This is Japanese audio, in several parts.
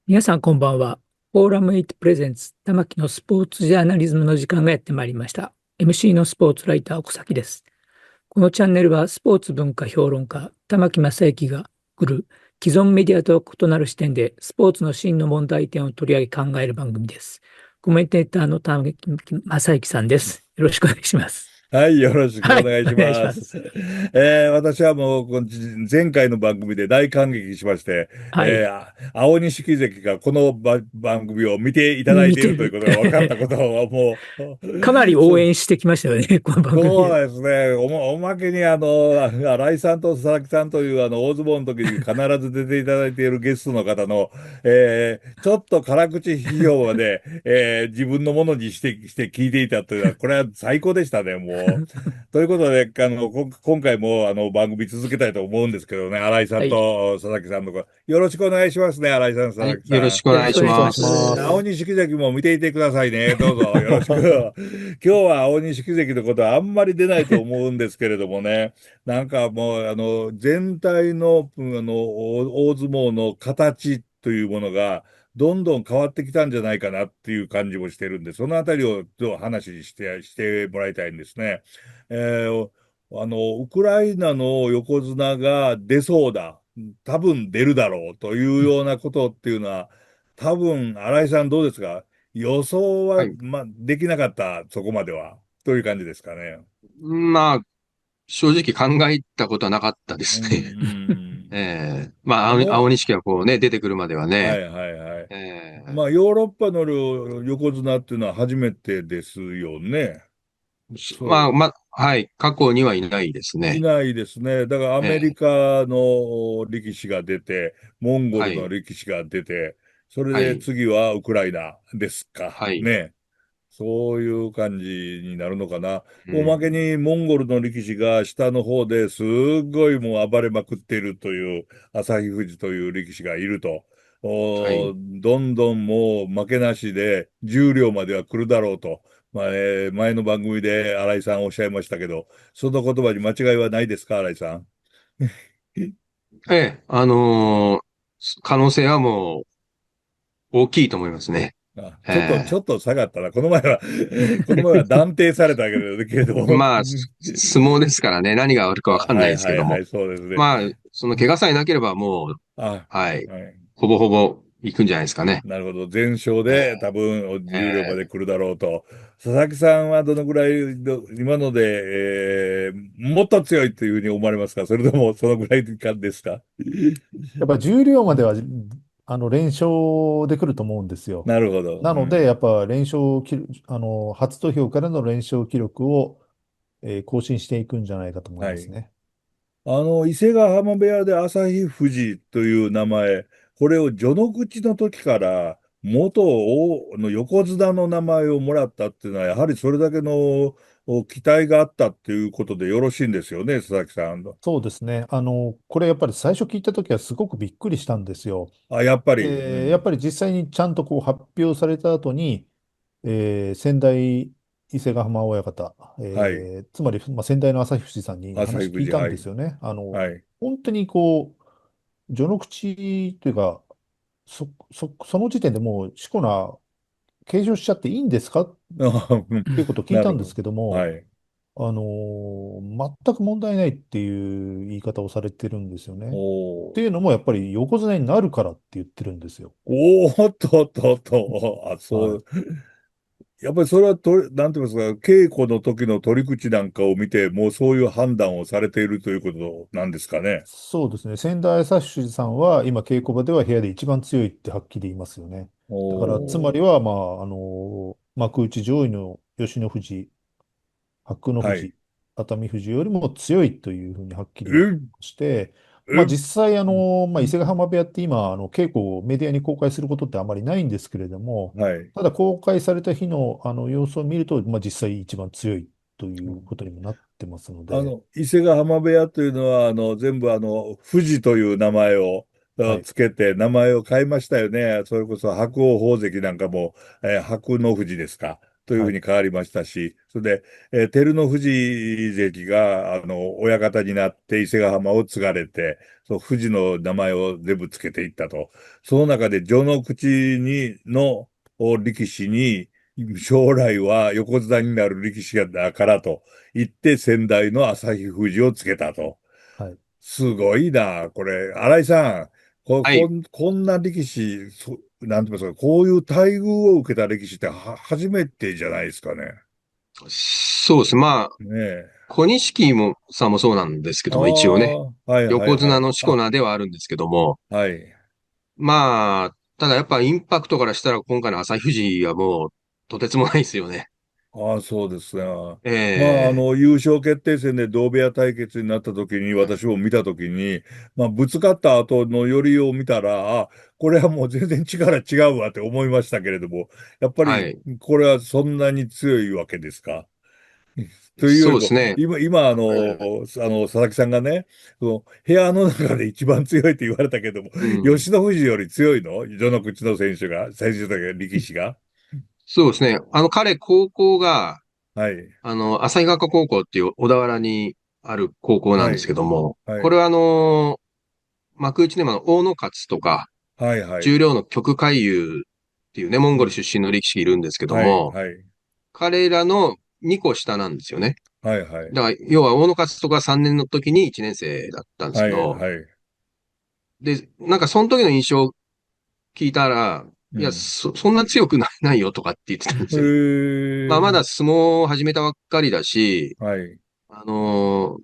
皆さんこんばんは。フォーラム8プレゼンツ玉木のスポーツジャーナリズムの時間がやってまいりました。MC のスポーツライター小崎です。このチャンネルはスポーツ文化評論家玉木正之が来る既存メディアと異なる視点でスポーツの真の問題点を取り上げ考える番組です。コメンテーターの玉木正之さんです。よろしくお願いします。はい、よろしくはい、お願いしお願いします。ます。私はもう、この前回の番組で大感激しまして、はい、青錦関がこの番組を見ていただいているという見てる。ことが分かったことを、もかなりう、応援してきましたよね、この番組で。そうですね。おまけに新井さんと佐々木さんという大相撲の時に必ず出ていただいているゲストの方の、ちょっと辛口批評まで、自分のものにして聞いていたというのは、これは最高でしたね、もう。ということで、今回も番組続けたいと思うんですけどね、新井さんはい、と佐々木さんとか、よろしくお願いしますね、新井さん、佐はい、々木さん。よろしくおよろしくお願いしま願いしま青す。す。錦関も見ていてくださいね。どうぞよろしく。今日は青錦関のことはあんまり出ないと思うんですけれどもね。なんかもう、全体の、大相撲の形というものが、どんどん変わってきたんじゃないかなっていう感じもしてるんで、そのあたりを話してもらいたいんですね。えーウクライナの横綱が出そうだ。多分出るだろうというようなことっていうのは、多分、新井さんどうですか？予想は、はい。できなかった、そこまでは。という感じですかね。まあ、正直考えたことはなかったでうん、うすね。ん。まあ、青も錦がこうね、出てくるまではね。はいはいはい。えまあ、ヨーロッパの横綱っていうのは初めてですよね。そう。はい。過去にはいないですね。いないですね。だからアメリええ、カの力士が出て、モンゴルのはい。力士が出て、それではい。次はウクライナですか。はい。ね。そういう感じになるのかな。うおまけん。にモンゴルの力士が下の方ですっごいもう暴れまくっているという旭富士という力士がいると。はい。どんどんもう負けなしで重量までは来るだろうと。前の番組で新井さんおっしゃいましたけど、その言葉に間違いはないですか、新井さん。ええ、可能性はもう大きいと思いますね。ちえょっと下がったな。この前は断定されたけれども。まあ、相撲ですからね、何があるかわかんないはいですけども。はいはい、そうですね。まあ、その怪我さえなければもう、あ、はい。はい。ほぼほぼ行くんじゃないですかね。なるほど。全勝えで多分え、重量までえ来るだろうと。佐々木さんはどのぐらい今ので、もっと強いというふうに思われますか？それともそのぐらいですか？やっぱ重量までは、連勝で来ると思うんですよ。なるほど。なので、うん。やっぱ連勝記録、初土俵からの連勝記録を、更新していくんじゃないかと思いはい。ますね。伊勢ヶ浜部屋で旭富士という名前、これを序の口の時からの横綱の名前をもらったっていうのは、やはりそれだけの期待があったっていうことでよろしいんですよね、佐々木さん。そうですね。これやっぱり最初聞いたときはすごくびっくりしたんですよ。あ、やっぱり。うで、やっん。ぱり実際にちゃんとこう発表された後に、先代伊勢ヶ浜親方、はい。つまり、先代の旭富士さんに旭富士、話聞いたんはい。ですよね。はい。本当にこう、序の口というか、その時点でもう、しこ名、継承しちゃっていいんですかっうんていうことを聞いなるほど。たんですけども、はい。全く問題ないっていう言い方をされてるんですよね。っていうおー。のも、やっぱり横綱になるからって言ってるんですよ。おーっとっとっと。あ、はい。そう。やっぱりそれはなんて言いますか、稽古の時の取り口なんかを見て、もうそういう判断をされているということなんですかね。そうですね。仙台朝志さんは、今、稽古場では部屋で一番強いってはっきり言いますよね。だから、つまおー。りは、幕内上位の吉野富士、白鵬富はい。士、熱海富士よりも強いというふうにはっきり言ってうん、まして、うん、実際、伊勢ヶ浜部屋って今、稽古をメディアに公開することってあまりないんですけれども、はい。ただ公開された日の、様子を見ると、実際一番強いということにもなってますので、伊勢ヶ浜部屋というのは、全部富士という名前をはい。つけて名前を変えましたよね。それこそ白鵬鵬関なんかも、白の富士ですか。というふはい。うに変わりましたし、それで、照ノ富士関が、親方になって伊勢ヶ浜を継がれて、そう、富士の名前を全部つけていったと。その中で序の口の力士に、将来は横綱になる力士だからと言って先代の旭富士をつけたと。はい。すごいな、これ。新井さん、はい。こんな力士、なんて言いますか、こういう待遇を受けた力士って初めてじゃないですかね。そうです。まあ、ねえ。小錦もさんもそうなんですけあども、一応ね、あ、はいはい横はい。綱のしこ名ではあるんですけども、はい。まあ、ただやっぱインパクトからしたら今回の朝日富士はもう、とてつもないですよね。ああ、そうですね。まあ、ええ優勝決定戦で同部屋対決になった時に、私も見た時に、まあ、ぶつかった後の寄りを見たら、これはもう全然力違うわって思いましたけれども、やっぱり、はい。これはそんなに強いわけですか。というよりも、そうですね。今、ええ佐々木さんがね、その部屋の中で一番強いって言われたけども、うん。吉野富士より強いの序の口の選手というか力士が。そうですね。彼、高校が、はい、旭岳高校っていう小田原にある高校なんですけはい、ども、はい、これは幕内ネマの大野勝とか、はい、はい、十両の旭海優っていうね、モンゴルうん、出身の力士いるんですけどはい、も、はい、彼らの2個下なんですよね。はい、はい、だから、要は大野勝とか3年の時に1年生だったんですはい、けど、はい、で、なんかその時の印象を聞いたら、いや、うん。そんな強くないよとかって言ってたんでへすよね。まあ、まだえ、相撲を始めたばっかりだし、はい、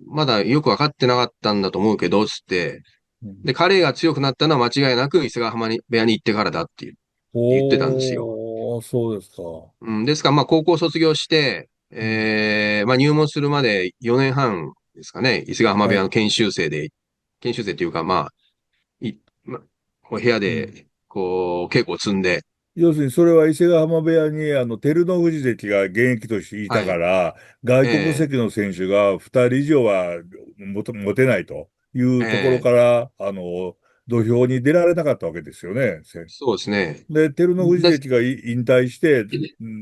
まだよくわかってなかったんだと思うけど、つって、うん、で、彼が強くなったのは間違いなく伊勢ヶ浜に部屋に行ってからだって言ってたんですよ。おー、そうですか。うん、ですから、まあ、高校卒業して、うん、まあ、入門するまで4年半ですかね、伊勢ヶ浜部はい、屋の研修生で、研修生っていうか、まあ、こう部屋うん。で、こう、稽古を積んで、要するに、それは伊勢ヶ浜部屋に、照ノ富士関が現役としていたはい。から、外国え籍の選手が2人以上は持てないというところええから、土俵に出られなかったわけですよね。そうですね。で、照ノ富士で、関が引退して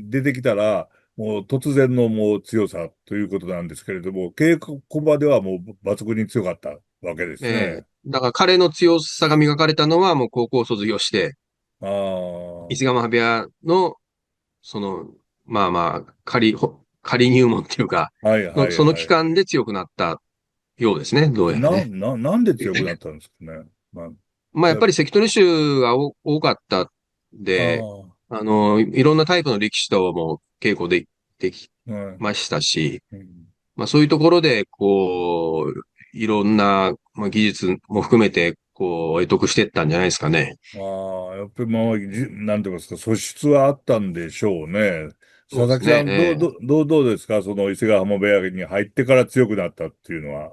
出てきたら、もう突然のもう強さということなんですけれども、稽古場ではもう抜群に強かったわけですね。だから彼の強さが磨かれたのはもう高校を卒業して、ああ、伊勢ヶ浜部屋の、その、まあまあ、仮入門っていうか、はいはいそのはい。期間で強くなったようですね、どうやらね。なんで強くなったんですかね。まあ、まあやっやぱり関取衆が多かったんあで、あ、いろんなタイプの力士とも稽古できうん、ましたし、うん。まあそういうところで、こう、いろんな、まあ、技術も含めて、こう、得得していったんじゃないですかね。ああ、やっぱりまあ、なんて言いますか、素質はあったんでしょうね。佐そうですね。々木さん、どうですか、その伊勢ヶ浜部屋に入ってから強くなったっていうのは。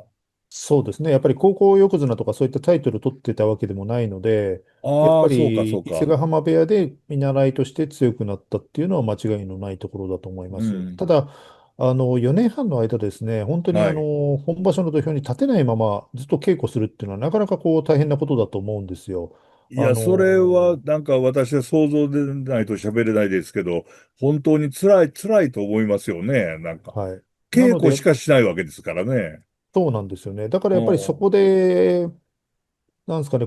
そうですね。やっぱり高校横綱とかそういったタイトルを取ってたわけでもないので、やっぱああ、そうか、そり伊勢うか。ヶ浜部屋で見習いとして強くなったっていうのは間違いのないところだと思います。うん。ただ、4年半の間ですね、本当にはい。本場所の土俵に立てないままずっと稽古するっていうのはなかなか大変なことだと思うんですよ。あいや、それは、の、なんか私は想像でないと喋れないですけど、本当に辛いと思いますよね。なんか、はい。なので、稽古しかしないわけですからね。そうなんですよね。だからうやっぱりそん。こで、なんですかね、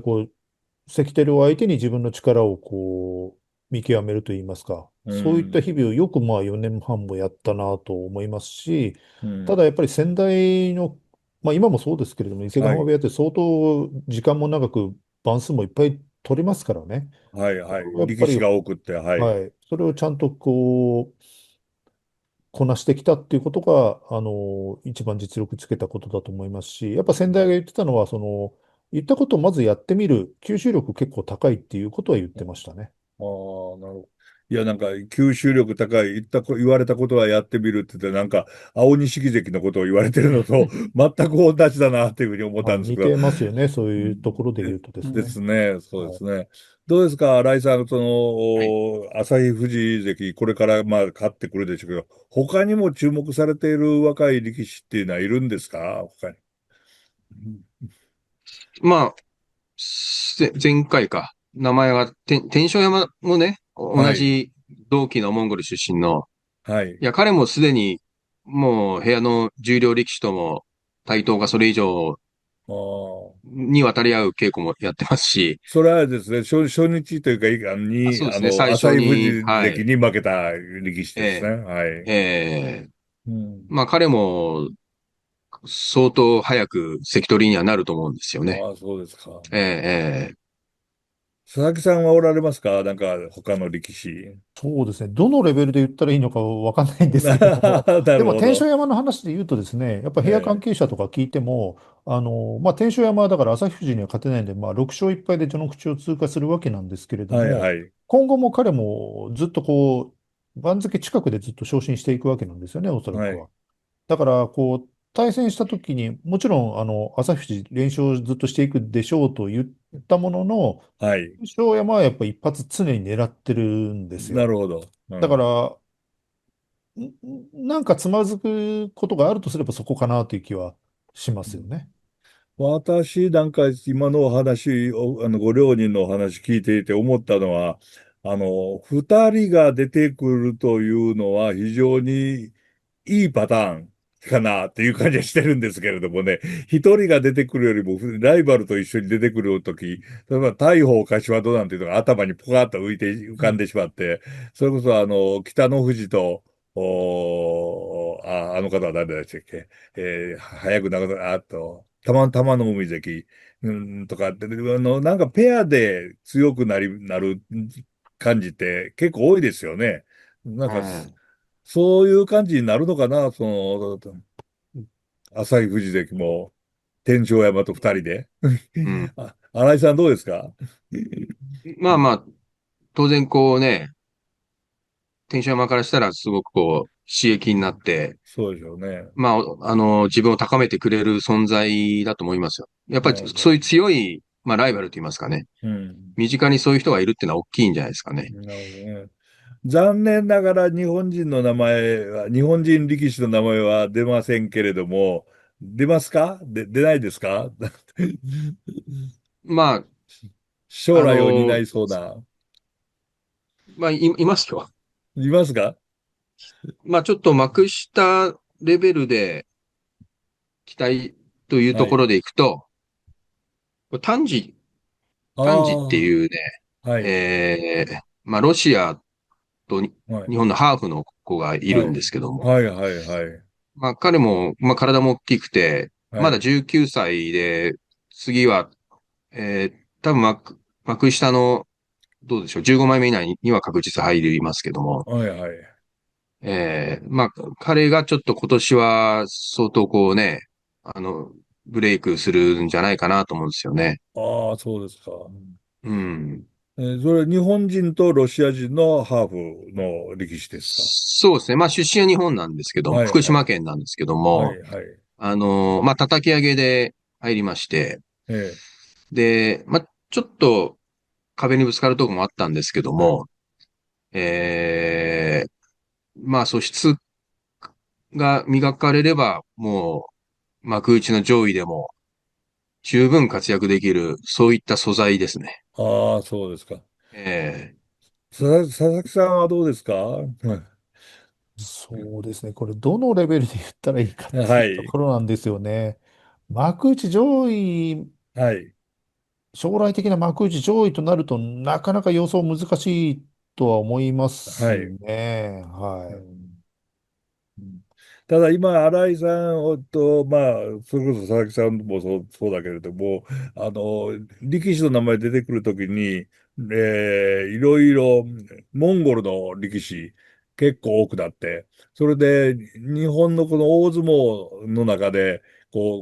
関取を相手に自分の力を見極めるといいますか、うそういったん。日々をよくまあ4年半もやったなと思いますし、うん。ただやっぱり先代の、まあ今もそうですけれども、伊勢ヶはい。浜部屋って相当時間も長く番数もいっぱい取りますからね。はい、はい。それをやっぱ力士り、が多くって、はい。はい、それをちゃんとこなしてきたっていうことが、一番実力つけたことだと思いますし、やっぱ先代が言ってたのは、言ったことをまずやってみる、吸収力結構高いっていうことは言ってましたね。ああ、なるほど。いや、なんか、吸収力高い、言われたことはやってみるって言って、なんか、青錦関のことを言われてるのと、全く同じだな、っていうふうに思ったんですけど。似てますよね。そういうところでうん言うとですでね。すね、そうではい。すね。どうですか、新井さん、はい。旭富士関、これからまあ勝ってくるでしょうけど、他にも注目されている若い力士っていうのはいるんですか、他に。まあ、前回か。名前が、天正山もね、はい。同じ同期のモンゴル出身の、はい。いや、彼もすでに、もう部屋の重量力士とも対等がそれ以上ああ。に渡り合う稽古もやってますし、それはですね、初日というか、そうですね、最初浅井富に、士関はい、に負けた力士ですね。えはい。え、ええ、うん。まあ彼も相当早く関取にはなると思うんですよね。ああ、そうですか。ええ、え佐々木さんはおられますか？なんか、他の力士。そうですね。どのレベルで言ったらいいのかわかんないんですけれども、なでも天正るほど。山の話で言うとですね、やっぱ部屋関え係者とか聞いても、天正山はだから朝日富士には勝てないんで、6勝1敗で序の口を通過するわけなんですけれえ。はい、ども、はい。今後も彼もずっと番付近くでずっと昇進していくわけなんですよね、おそらはい。くは。だから、対戦したときに、もちろん、朝日富士連勝ずっとしていくでしょうと言ったものの、はい。天正山はやっぱ一発常に狙ってるんですよ。なるほど。うだかん。ら、なんかつまずくことがあるとすればそこかなという気はしますよね。私なんか今のお話ご両人のお話聞いていて思ったのは、二人が出てくるというのは非常にいいパターンかなっていう感じはしてるんですけれどもね、一人が出てくるよりもライバルと一緒に出てくるとき、例えば大鵬、柏戸なんていうのが頭にポカッと浮うん。かんでしまって、それこそ北の富士と、あの方は誰でしたっけ？早く長く、玉の海関、とかって、なんかペアで強くなる感じって結構多いですよね。なんか、え、そういう感じになるのかな、朝日富士関も、天正山と二人で。うん。新井さんどうですか？まあまあ、当然こうね、天正山からしたらすごく刺激になって、そうでしょうね。まあ、自分を高めてくれる存在だと思いますよ。やっぱりなるほど。そういう強い、まあライバルと言いますかね。うん。身近にそういう人がいるっていうのは大きいんじゃないですかね。なるほどね。残念ながら日本人力士の名前は出ませんけれども、出ますか？出ないですか？まあ、将あ来を担の、いそうな、まあ、いますよ。いますか？まあ、ちょっと幕下レベルで期待というはい。ところでいくと、あ丹治ってあ、いうね、はい。まあ、ロシアとはい。日本のハーフの子がいるんではい。すけども、はい、はい、はい。まあ、彼も、まあ、体も大きくて、まだはい。19歳で、次は、多分幕下の、どうでしょう、15枚目以内には確実入りますけども、はい、はい。まあ、彼がちょっと今年は相当あの、ブレイクするんじゃないかなと思うんですよね。ああ、そうですか。うん。それ、日本人とロシア人のハーフの力士ですか？そうですね。まあ、出身は日本なんですけども、はい、福はい。島県なんですけども、はい、はい。まあ、叩き上げで入りまして、ええ、で、まあ、ちょっと壁にぶつかるところもあったんですけども、えまあ、素質が磨かれれば、もう、幕内の上位でも十分活躍できる、そういった素材ですね。ああ、そうですか。え佐々木さんはどうですか？そうですね。これ、どのレベルで言ったらいいかっていうとはい。ころなんですよね。幕内上位、はい。将来的な幕内上位となるとなかなか予想難しいとは思いますはい。ね。はい。うん。うん。ただ今、新井さんと、まあ、それこそ佐々木さんもそうだけれども、力士の名前出てくるときに、いろいろ、モンゴルの力士、結構多くなって、それで、日本のこの大相撲の中で、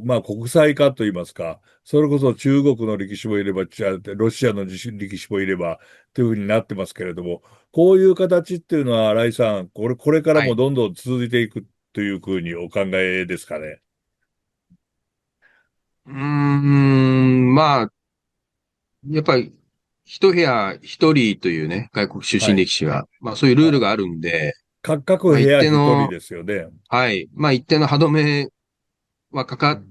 まあ、国際化といいますか、それこそ中国の力士もいれば、ロシアの力士もいれば、というふうになってますけれども、こういう形っていうのは、新井さん、これからはい。もどんどん続いていくというふうにお考えですかね？まあ、やっぱり、一部屋一人というね、外国出身はい。力士は、まあそういうルールあ、があるんで、各まあ一部屋一人定の、ですよね。はい、まあ一定の歯止めはかかうん。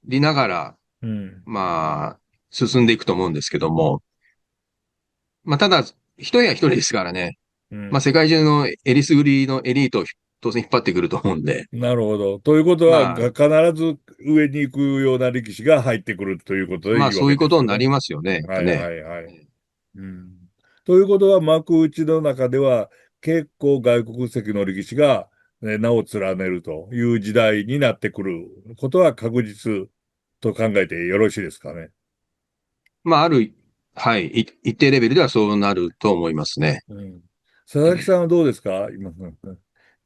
りながら、うん。まあ、進んでいくと思うんですけども、まあ、ただ、一人は一人ですからね。まあ、うん。世界中のエリスグリのエリートを当然引っ張ってくると思うんで、なるほど。ということは、まあ、必ず上に行くような力士が入ってくるということでいいわけそういうことになりですよね。ますよね、やっはいぱね。はいはい。うん。ということは、幕内の中では、結構外国籍の力士が、名を連ねるという時代になってくることは確実と考えてよろしいですかね。まあ、はい、一定レベルではそうなると思いますね。うん。佐々木さんはどうですか今。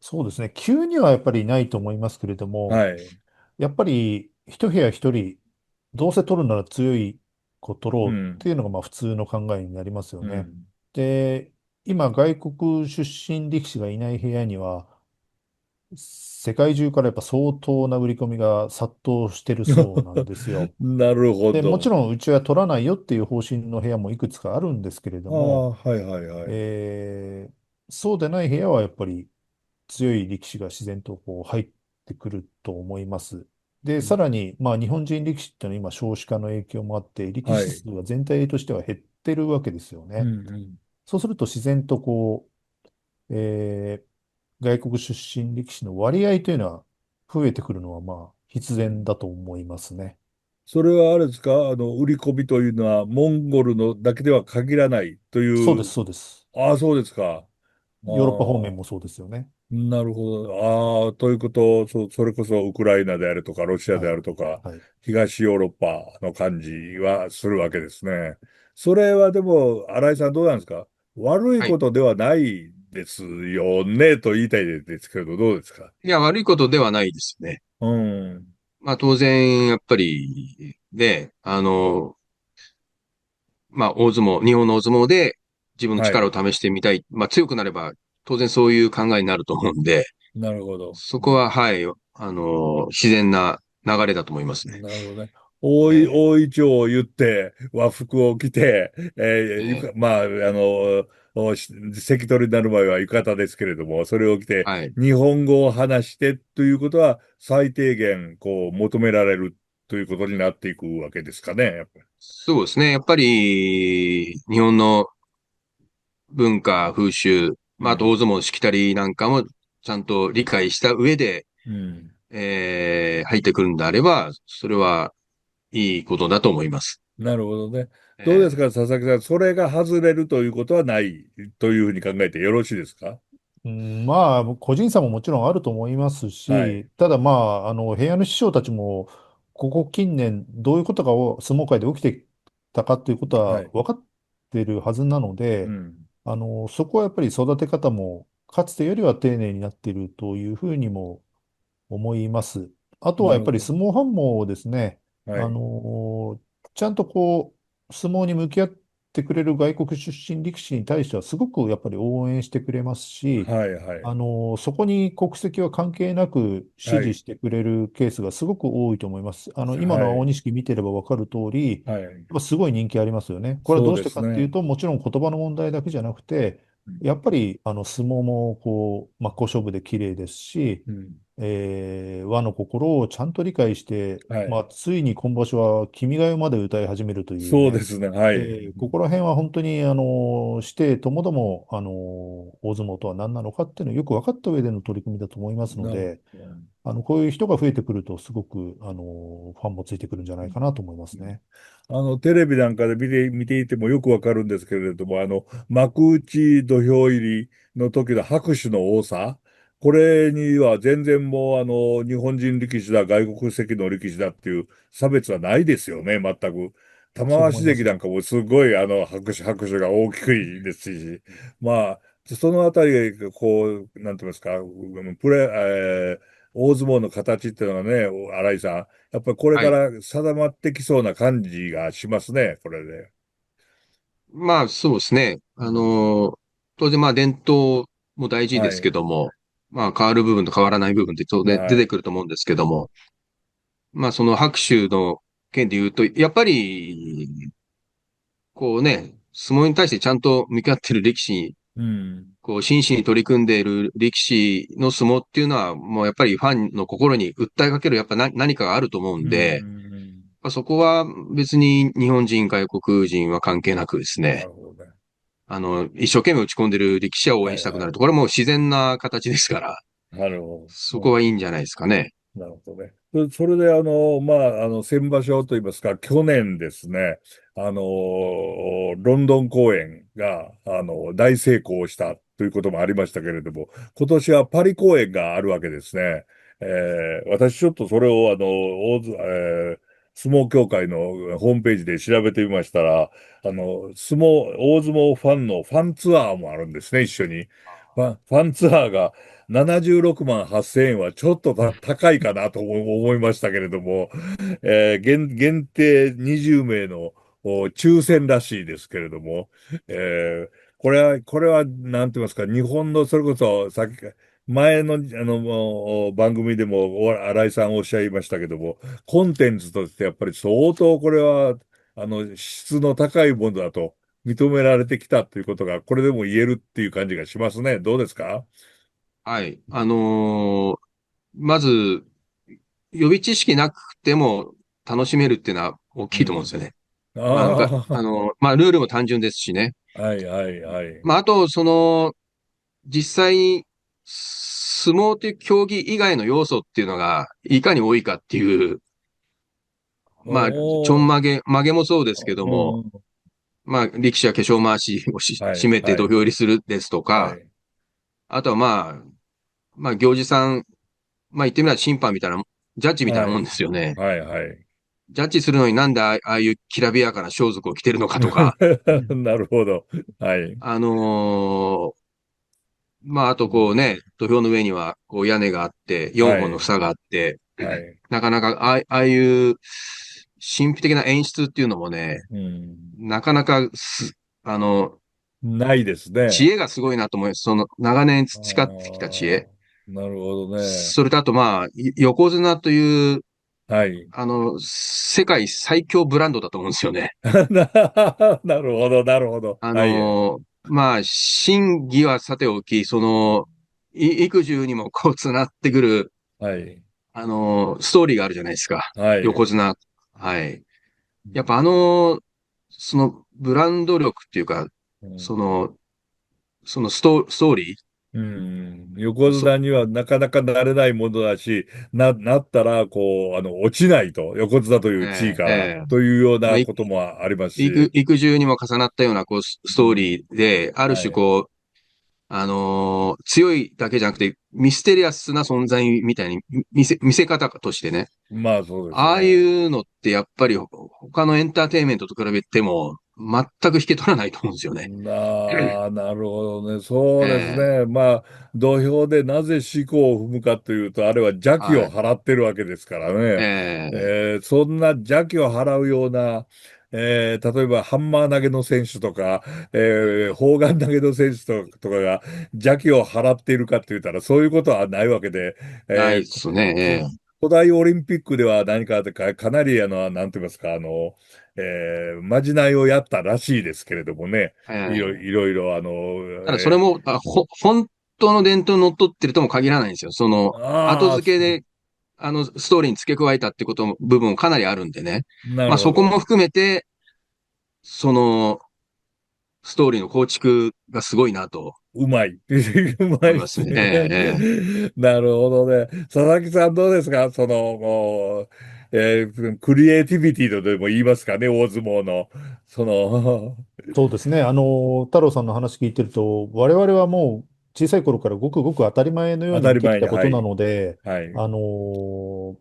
そうですね。急にはやっぱりないと思いますけれども、はい。やっぱり一部屋一人、どうせ取るなら強い子取ろうっうん。ていうのがまあ普通の考えになりますよね。うん。で、今外国出身力士がいない部屋には、世界中からやっぱ相当な売り込みが殺到してるそうなんですよ。なるほで、もちど。ろんうちは取らないよっていう方針の部屋もいくつかあるんですけれどああ、も、はいはいはい。そうでない部屋はやっぱり強い力士が自然とこう入ってくると思います。で、さらに、まあ日本人力士っていうのは今少子化の影響もあって、力はい。士数が全体としては減ってるわけですようんね。うん。そうすると自然とこう、外国出身力士の割合というのは増えてくるのはまあ必然だと思いますね。それはあれですか売り込みというのは、モンゴルのだけでは限らないとそうです、いう。そうです。ああ、そうですか。あヨーロッパ方面あ、もそうですよね。なるほど。ああ、ということ、それこそウクライナであるとか、ロシアであはい。るとか、はい。東ヨーロッパの感じはするわけですね。それはでも、新井さんどうなんですか？悪いはい。ことではないですよね、と言いたいですけど、どうですか？いや、悪いことではないですね。うん。まあ、当然、やっぱり、で、まあ、日本の大相撲で自分のはい。力を試してみたい。まあ、強くなれば、当然そういう考えになると思うんで、なるほど。そこは、はい、自然な流れだと思いますね。なるほどね。え大いちょうを言って、和服を着て、ーえーまあ、関取になる前は浴衣ですけれども、それを着て、はい。日本語を話してということは、最低限、求められるということになっていくわけですかね、やっぱり。そうですね。やっぱり、日本の文化、風習、まあ、あとうん。大相撲のしきたりなんかもちゃんと理解した上で、うん。入ってくるんであれば、それはいいことだと思います。なるほどね。どうですか、えー佐々木さん。それが外れるということはないというふうに考えてよろしいですか？うん、まあ、個人差ももちろんあると思いますはい。し、ただまあ、部屋の師匠たちも、ここ近年、どういうことが相撲界で起きてきたかということははい。分かってるはずなので、うん。そこはやっぱり育て方も、かつてよりは丁寧になっているというふうにも思います。あとはやっぱりなるほ相撲ファンもですね、ど。はあい。のちゃんとこう、相撲に向き合ってくれる外国出身力士に対してはすごくやっぱり応援してくれますし、はい、はい。そこに国籍は関係なく支はい。持してくれるケースがすごく多いと思います。今の大はい。錦見てればわかる通り、はい。やっぱすごい人気ありますよね。これはそうどうしてですね。かっていうと、もちろん言葉の問題だけじゃなくて、やっぱり相撲もこう、真っ向勝負で綺麗ですし、うん。和の心をちゃんと理解して、はい。まあ、ついに今場所は君が代まで歌い始めるというね、そうですね。はい。ここら辺は本当に、してともども、大相撲とは何なのかっていうのをよく分かった上での取り組みだと思いますのなるで、ほど。こういう人が増えてくると、すごく、ファンもついてくるんじゃないかなと思いますね。テレビなんかで見ていてもよくわかるんですけれども、幕内土俵入りの時の拍手の多さ、これには全然もう、日本人力士だ、外国籍の力士だっていう差別はないですよね、全く。玉鷲そう思います。関なんかもすごい、拍手が大きいですし、まあ、そのあたりが、なんて言いますか、大相撲の形っていうのがね、新井さん、やっぱりこれはい。から定まってきそうな感じがしますね、これで。まあ、そうですね。うん。当然まあ伝統も大事ですけはい。ども、まあ変わる部分と変わらない部分って当然出てはい。くると思うんですけども、まあその拍手の件で言うと、やっぱり、こうね、相撲に対してちゃんと向き合ってる力士に、うん。こう真摯に取り組んでいる力士の相撲っていうのは、もうやっぱりファンの心に訴えかけるやっぱ何かがあると思ううんで、ん。そこは別に日本人、外国人は関係なくですね、なるほどね。一生懸命打ち込んでる力士を応援したくなると、はいはい。これもう自然な形ですから、なるほそど。うん。こはいいんじゃないですかね。なるほどね。それで、まあ、先場所といいますか、去年ですね、ロンドン公演が、大成功したということもありましたけれども、今年はパリ公演があるわけですね。私ちょっとそれを、相撲協会のホームページで調べてみましたら、大相撲ファンのファンツアーもあるんですね、一緒に。ファンツアーが76万8000円はちょっと高いかなと思いましたけれども、限定20名の抽選らしいですけれども、これは、なんて言いますか、日本の、それこそ、前の、もう番組でも、新井さんおっしゃいましたけども、コンテンツとしてやっぱり相当これは、質の高いものだと認められてきたということが、これでも言えるっていう感じがしますね。どうですか？はい。まず、予備知識なくても楽しめるっていうのは大きいと思うんですようん。ね。まあ、ああ、ルールも単純ですしね。はいはいはい。あと、実際に、相撲という競技以外の要素っていうのが、いかに多いかっていう、ちょんおー、曲げもそうですけども、うん。力士は化粧回しを締はいめて土俵はい入りするですとか、はい。あとは行司さん、言ってみれば審判みたいな、ジャッジみたいなもんはいですよね。はいはい。ジャッジするのになんでああいうきらびやかな装束を着てるのかとか、なるほど。はい。あのーあとこううんね、土俵の上にはこう屋根があって、4はい。本の房があって、はい。なかなかああいう神秘的な演出っていうのもね、うん。なかなかあの、ないですね。知恵がすごいなと思います。その長年あ培ってきた知あ、恵。なるほどね。それとあと横綱という、はい。世界最強ブランドだと思うんですよね。なるほど、なるほど。はい。真偽はさておき、育児にもこう、つなってくる、はい。ストーリーがあるじゃないですか。はい。横綱。はい。やっぱうんそのブランド力っていうか、そうんの、ストーリうん、横ー、綱にはなかなかなれないものだし、なったら、こう、落ちないと、横綱という地位から、ええというようまあ、なこともありますし、育児にも重なったような、こう、ストーうん、リーで、あるはい。種こう、強いだけじゃなくて、ミステリアスな存在みたいに見せ方としてね。まあ、そうですああいね。うのってやっぱり他のエンターテインメントと比べても全く引け取らないと思うんですよね。なるほどね。そうですええね。まあ、土俵でなぜ四股を踏むかというと、あれは邪気をはい。払ってるわけですからね。ええそんな邪気を払うような、例えばハンマー投げの選手とか、砲丸投げの選手とかが邪気を払っているかって言ったら、そういうことはないわけで、ないえーこですね。こ古代オリンピックでは何かかなりなんて言いますか、まじないをやったらしいですけれどもね。ええいろいろ、ただそれも、本当の伝統にのっとってるとも限らないんですよ。後ああ、付けで、ストーリーに付け加えたってことも、部分もかなりあるんでね。なるほど。そこも含めて、その、ストーリーの構築がすごいなとうまい。うまいで思いますね。すね。なるほどね。佐々木さんどうですかもう、クリエイティビティとでも言いますかね、大相撲の。その、そうですね。太郎さんの話聞いてると、我々はもう小さい頃からごくごく当たり前のように見てき当たり前に、たことなはい。ので、はい。あの、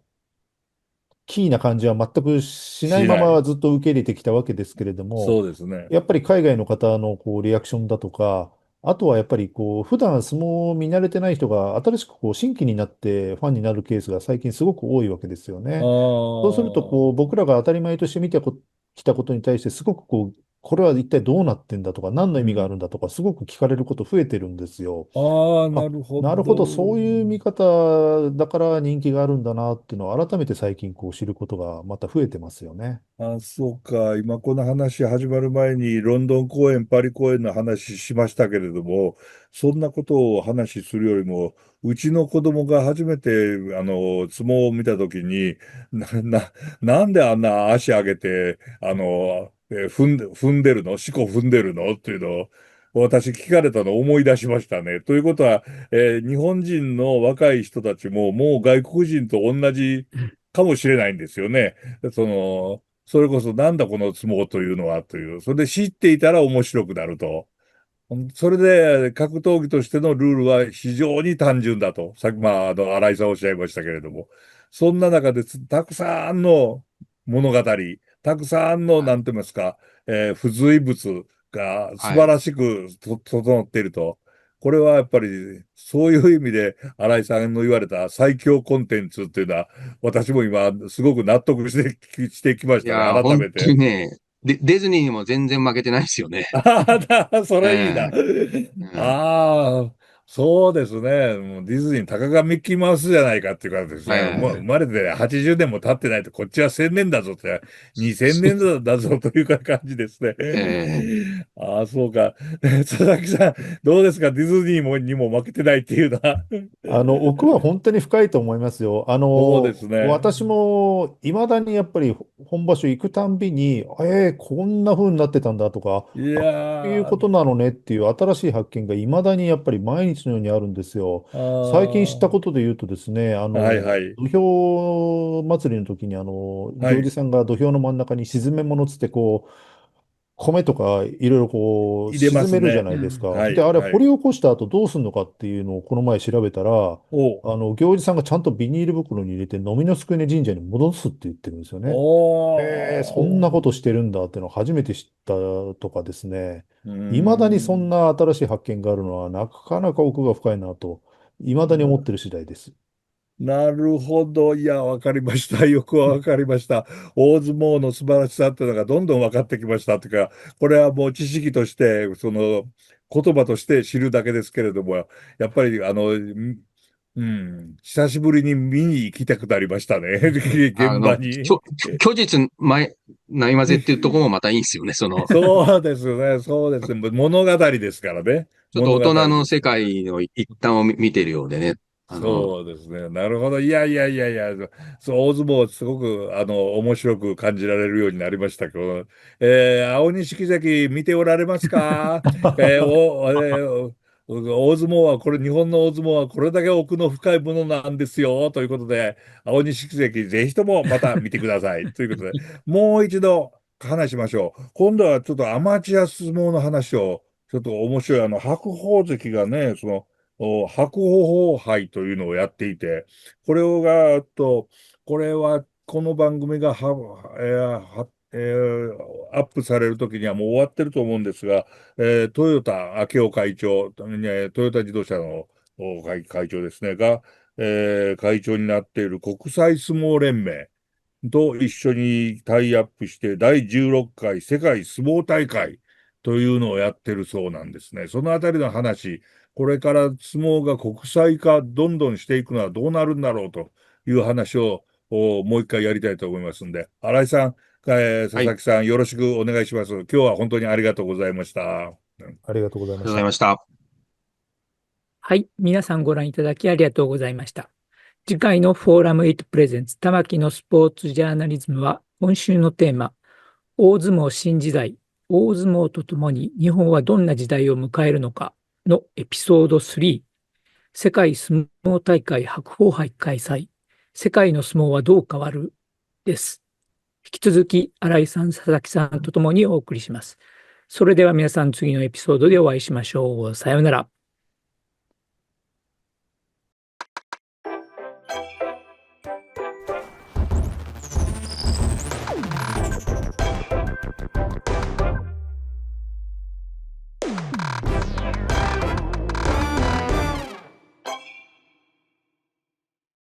キーな感じは全くしないましない。まずっと受け入れてきたわけですけれども、そうですね。やっぱり海外の方のこうリアクションだとか、あとはやっぱりこう普段相撲を見慣れてない人が新しくこう新規になってファンになるケースが最近すごく多いわけですよあね。そうするとこうあ、僕らが当たり前として見てきたことに対してすごくこうこれは一体どうなってんだとか、何の意味があるんだとか、すごく聞かれること増えてるんですよ。ああ、なあ、るほなるほど、そういうど。見方だから人気があるんだなっていうのを改めて最近こう知ることがまた増えてますよね。あ、そうか。今この話始まる前にロンドン公演、パリ公演の話しましたけれども、そんなことを話するよりも、うちの子供が初めて、相撲を見たときに、なんであんな足上げて、踏んでるの四股踏んでるのっていうのを、私聞かれたのを思い出しましたね。ということは、日本人の若い人たちも、もう外国人と同じかもしれないんですよね。それこそなんだこの相撲というのはという。それで知っていたら面白くなると。それで格闘技としてのルールは非常に単純だと。さっき、新井さんおっしゃいましたけれども。そんな中でたくさんの物語、たくさんの、はい。なんて言いますか、付随物が素はい。晴らしく整っていると。これはやっぱり、そういう意味で、新井さんの言われた最強コンテンツっていうのは、私も今、すごく納得してきましたね、いやー、本改めて。当にね、ディズニーにも全然負けてないですよね。それいいな。ええ、うん。ああ、そうですね。もうディズニー、たかがミッキーマウスじゃないかっていう感じですね。もう生ええ、まれて80年も経ってないと、こっちは1000年だぞって、2000年だぞという感じですね。ええ、ああ、そうか。佐々木さん、どうですか？ディズニーにも負けてないっていうのは。奥は本当に深いと思いますよ。そうですね。私も未だにやっぱり本場所行くたんびに、こんな風になってたんだとか、いやこういうこー、となのねっていう新しい発見が未だにやっぱり毎日のようにあるんですよ。あ最近知ったあ、ことで言うとですね、はいはい。土俵祭りの時にはい。行司さんが土俵の真ん中に沈め物つってこう、米とかいろいろこう入れま沈めるじゃすね。ないですか。で、はい、あれはい。掘り起こした後どうするのかっていうのをこの前調べたら、お、行司さんがちゃんとビニール袋に入れて飲みの救い神社に戻すって言ってるんですよね。そんなおー。ことしてるんだっていうのを初めて知ったとかですね。うー未だにそんん。な新しい発見があるのはなかなか奥が深いなと、未だに思ってる次第です。なるほど。いや、わかりました。よくわかりました。大相撲の素晴らしさっていうのがどんどん分かってきましたというか、これはもう知識として、言葉として知るだけですけれども、やっぱり、久しぶりに見に行きたくなりましたね。現場に。虚実ないまぜっていうところもまたいいんですよね。そうですね。そうですね。物語ですからね。ちょっと大物語人の世ですから。界の一端を見てるようでね。あの、そうですね。なるほど。いやいやいやいや、そう、大相撲すごく、面白く感じられるようになりましたけど、青錦関見ておられますか？えーお、えー大相撲はこれ、日本の大相撲はこれだけ奥の深いものなんですよ。ということで、青錦関、ぜひともまた見てください。ということで、もう一度話しましょう。今度はちょっとアマチュア相撲の話を、ちょっと面白い、白鵬関がね、白鵬杯というのをやっていて、これをが、これは、この番組がアップされるときにはもう終わってると思うんですが、トヨタ明夫会長、トヨタ自動車の会長ですね、が、会長になっている国際相撲連盟と一緒にタイアップして第16回世界相撲大会というのをやってるそうなんですね。そのあたりの話、これから相撲が国際化どんどんしていくのはどうなるんだろうという話をもう一回やりたいと思いますんで、新井さん、佐はい。あり々木さんよろしくお願いします。今日は本当にありがとうございました。ありがとうございがとうごました。ざいました。はい。皆さんご覧いただきありがとうございました。次回のフォーラム8プレゼンツ玉木のスポーツジャーナリズムは、今週のテーマ、大相撲新時代、大相撲とともに日本はどんな時代を迎えるのかのエピソード3、世界相撲大会白鵬杯開催、世界の相撲はどう変わるです。引き続き、新井さん、佐々木さんとともにお送りします。それでは皆さん、次のエピソードでお会いしましょう。さようなら。